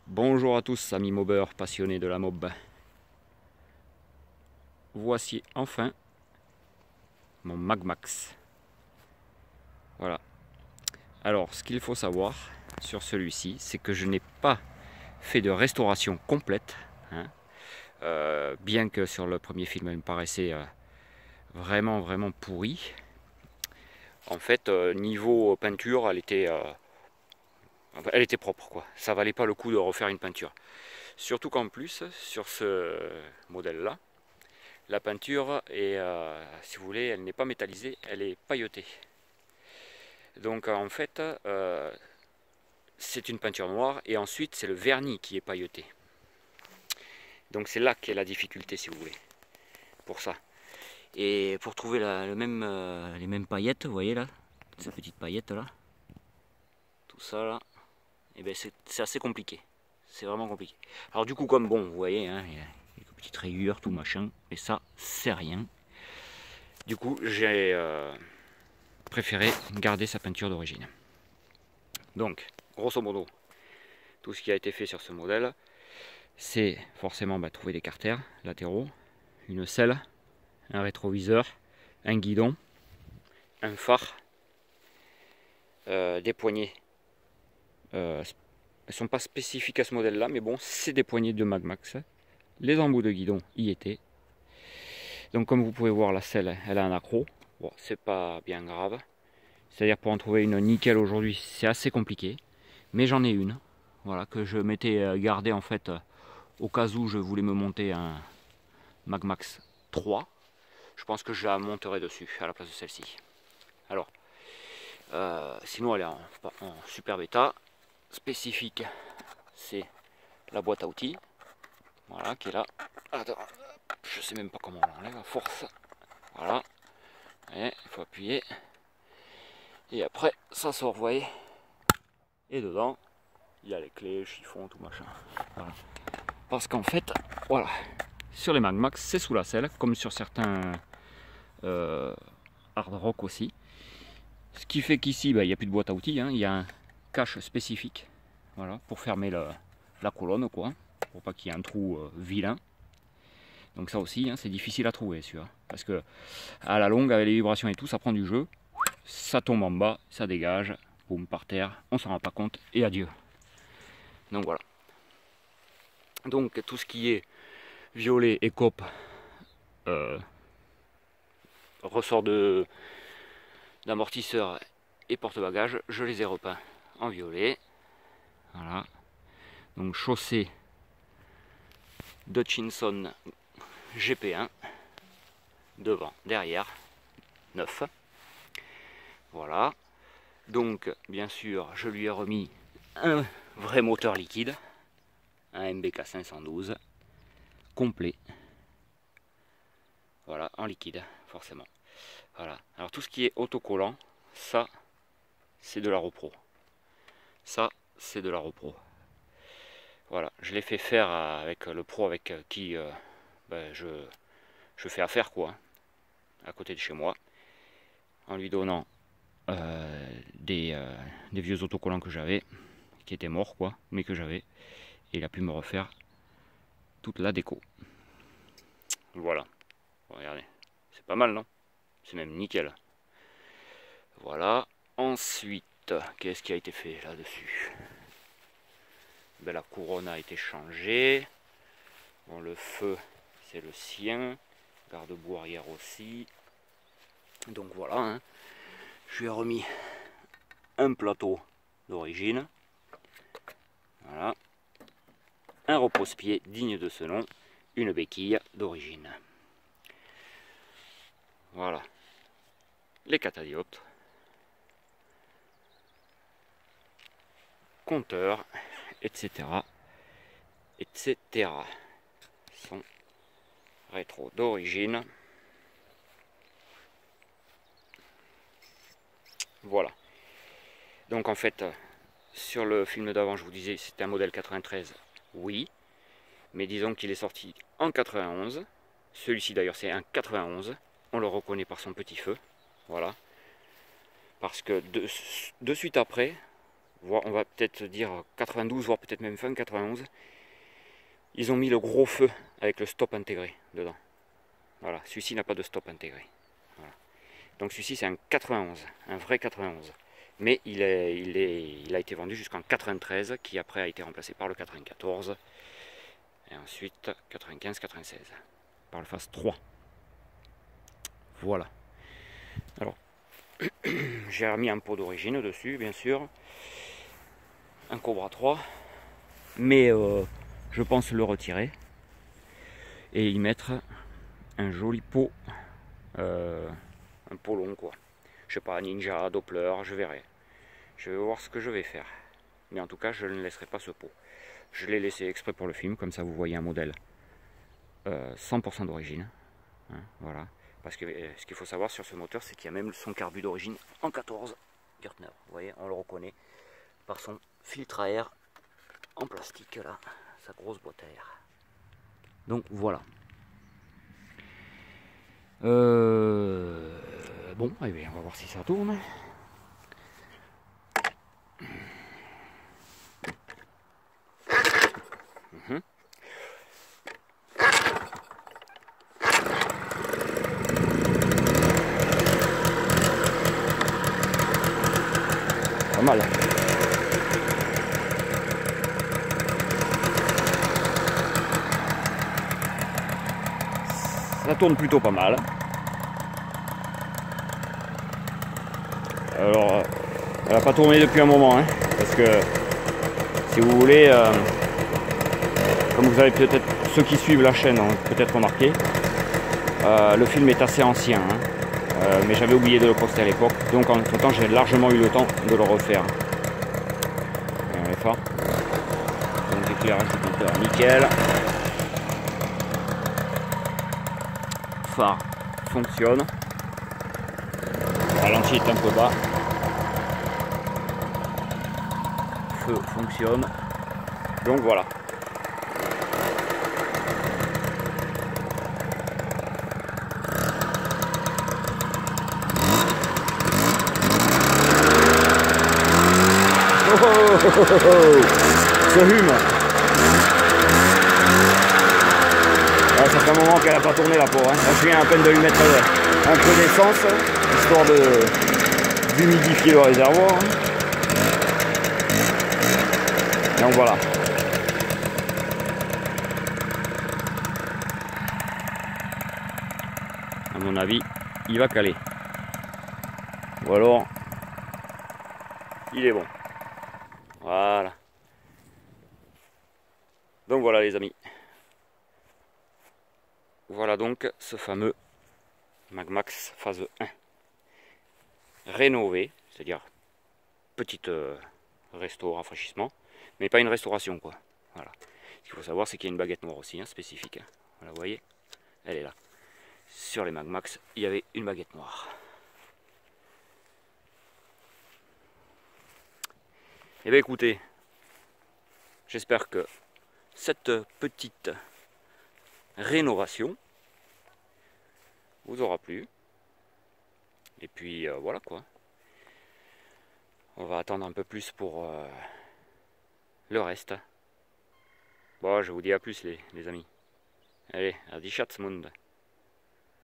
Bonjour à tous amis mobbeurs passionnés de la mob. Voici enfin mon Magmax. Voilà. Alors ce qu'il faut savoir sur celui-ci, c'est que je n'ai pas fait de restauration complète. Hein. Bien que sur le premier film elle me paraissait vraiment pourrie. En fait niveau peinture elle était propre quoi. Ça valait pas le coup de refaire une peinture. Surtout qu'en plus sur ce modèle là, la peinture est, si vous voulez, elle n'est pas métallisée, elle est pailletée. Donc en fait, c'est une peinture noire et ensuite c'est le vernis qui est pailleté. Donc c'est là qu'est la difficulté, si vous voulez, pour ça. Et pour trouver les mêmes paillettes, vous voyez là, ces petites paillettes là, tout ça là, et ben c'est assez compliqué. C'est vraiment compliqué. Alors du coup, comme bon, vous voyez, hein, il y a quelques petites rayures, tout machin, mais ça, c'est rien. Du coup, j'ai préféré garder sa peinture d'origine. Donc, grosso modo, tout ce qui a été fait sur ce modèle, c'est forcément trouver des carters latéraux, une selle, un rétroviseur, un guidon, un phare, des poignées. Elles ne sont pas spécifiques à ce modèle là, mais bon, c'est des poignées de Magmax. Les embouts de guidon y étaient. Donc comme vous pouvez voir, la selle, elle a un accroc. Bon, c'est pas bien grave. C'est-à-dire pour en trouver une nickel aujourd'hui, c'est assez compliqué. Mais j'en ai une, voilà, que je m'étais gardée en fait au cas où je voulais me monter un Magmax 3. Je pense que je la monterai dessus à la place de celle-ci. Alors, sinon elle est en super bêta. Spécifique, c'est la boîte à outils, voilà, qui est là. Attends, je sais même pas comment on l'enlève à force. Voilà, il faut appuyer. Et après, ça sort, vous voyez. Et dedans, il y a les clés, le chiffon, tout machin. Voilà. Parce qu'en fait, voilà, sur les Magmax, c'est sous la selle, comme sur certains hard rock aussi. Ce qui fait qu'ici, il n'y a plus de boîte à outils, hein. Il y a un cache spécifique, voilà, pour fermer la colonne, quoi, pour pas qu'il y ait un trou vilain. Donc ça aussi, hein, c'est difficile à trouver, celui-là, parce que à la longue, avec les vibrations et tout, ça prend du jeu, ça tombe en bas, ça dégage, boum, par terre, on s'en rend pas compte, et adieu. Donc voilà. Donc tout ce qui est violet et cope ressort d'amortisseur et porte-bagages, je les ai repeints en violet. Voilà. Donc chaussée de Hutchinson GP1, devant, derrière, neuf. Voilà. Donc bien sûr, je lui ai remis un vrai moteur liquide, un MBK 512 complet. Voilà, en liquide, forcément. Voilà. Alors tout ce qui est autocollant, ça, c'est de la repro. Ça, c'est de la repro. Voilà, je l'ai fait faire avec le pro avec qui je fais affaire, quoi, à côté de chez moi, en lui donnant des vieux autocollants que j'avais, qui étaient morts, quoi, mais que j'avais, et il a pu me refaire toute la déco. Voilà, regardez, c'est pas mal, non? C'est même nickel. Voilà, ensuite, qu'est-ce qui a été fait là-dessus? Ben, la couronne a été changée. Bon, le feu, c'est le sien. Garde-boue arrière aussi. Donc voilà, hein. Je lui ai remis un plateau d'origine. Voilà. Un repose-pied digne de ce nom. Une béquille d'origine. Voilà. Les catadioptres. Compteurs, etc. etc. Son rétro d'origine. Voilà. Donc en fait, sur le film d'avant, je vous disais, c'était un modèle 93, oui. Mais disons qu'il est sorti en 91. Celui-ci d'ailleurs, c'est un 91. On le reconnaît par son petit feu. Voilà. Parce que de suite après, on va peut-être dire 92, voire peut-être même fin 91, ils ont mis le gros feu avec le stop intégré dedans. Voilà, celui-ci n'a pas de stop intégré. Voilà. Donc celui-ci c'est un 91, un vrai 91. Mais il a été vendu jusqu'en 93, qui après a été remplacé par le 94. Et ensuite 95-96, par le Phase 3. Voilà. Alors, j'ai remis un pot d'origine dessus, bien sûr. Un Cobra 3. Mais je pense le retirer. Et y mettre un joli pot. Un pot long, quoi. Je sais pas, Ninja, Doppler, je verrai. Je vais voir ce que je vais faire. Mais en tout cas, je ne laisserai pas ce pot. Je l'ai laissé exprès pour le film, comme ça vous voyez un modèle 100% d'origine. Hein, voilà. Parce que ce qu'il faut savoir sur ce moteur, c'est qu'il y a même son carbu d'origine en 14 Gertner. Vous voyez, on le reconnaît par son filtre à air en plastique, là, sa grosse boîte à air. Donc voilà. Bon, eh bien, on va voir si ça tourne. Pas mal. Ça tourne plutôt pas mal. Alors, elle n'a pas tourné depuis un moment, hein, parce que si vous voulez, comme vous avez peut-être, ceux qui suivent la chaîne ont peut-être remarqué, le film est assez ancien, hein, mais j'avais oublié de le poster à l'époque, donc en tout temps j'ai largement eu le temps de le refaire. Les phares, donc éclairage du moteur nickel, phare fonctionne, le ralenti est un peu bas, feu fonctionne, donc voilà. Ce hume. Ah, ça fait un moment qu'elle n'a pas tourné la pauvre. Hein. Là, je viens à peine de lui mettre un peu d'essence, histoire d'humidifier le réservoir. Hein. Donc voilà. À mon avis, il va caler. Ou alors, il est bon. Voilà. Donc voilà les amis. Voilà donc ce fameux Magmax phase 1. Rénové, c'est-à-dire petite resto, rafraîchissement, mais pas une restauration quoi. Voilà. Ce qu'il faut savoir c'est qu'il y a une baguette noire aussi, hein, spécifique. Hein. Voilà, vous voyez, elle est là. Sur les Magmax, il y avait une baguette noire. Et bien écoutez, j'espère que cette petite rénovation vous aura plu. Et puis voilà quoi. On va attendre un peu plus pour le reste. Bon, je vous dis à plus les amis. Allez, à die Schatzmund.